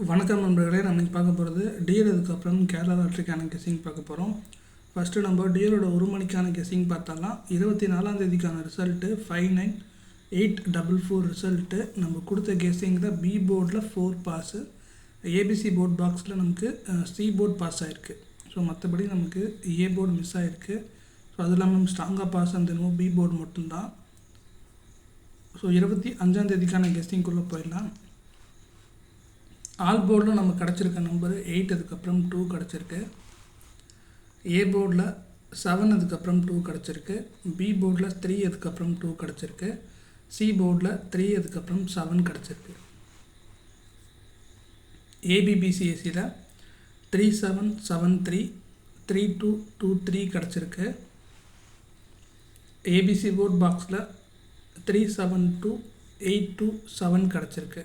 வணக்கம் நண்பர்களே. நம்ம இன்றைக்கி பார்க்க போகிறது டிஎல் அதுக்கப்புறம் கேரளா லாட்ரிக்கான கெஸ்ஸிங் பார்க்க போகிறோம். ஃபஸ்ட்டு நம்ம டிஎலோட 1 மணிக்கான கெஸ்ஸிங் பார்த்தாலாம். 24ஆம் தேதிக்கான ரிசல்ட்டு 59844 ரிசல்ட்டு. நம்ம கொடுத்த கெஸ்ஸிங்கில் பி போர்டில் 4 பாஸு, ஏபிசி போர்ட் பாக்ஸில் நமக்கு சி போர்ட் பாஸ் ஆகிருக்கு. ஸோ மற்றபடி நமக்கு ஏ போர்டு மிஸ் ஆகிருக்கு. ஸோ அது இல்லாமல் நம்ம ஸ்ட்ராங்காக பாஸ் ஆனது பி போர்டு மட்டும்தான். ஸோ 25ஆம் தேதிக்கான கெஸ்ஸிங்குள்ளே போயிடலாம். ஆல் போர்டில் நம்ம கிடச்சிருக்க நம்பரு 8, அதுக்கப்புறம் 2 கிடச்சிருக்கு. ஏ போர்டில் 7, அதுக்கப்புறம் 2 கிடச்சிருக்கு. பி போர்டில் 3, அதுக்கப்புறம் 2 கிடச்சிருக்கு. சி போர்டில் 3, அதுக்கப்புறம் 7 கிடச்சிருக்கு. ஏபிபிசிஎஸ்சியில் 3773 3223 கிடச்சிருக்கு. ஏபிசி போர்ட் பாக்ஸில் 372827 கிடச்சிருக்கு.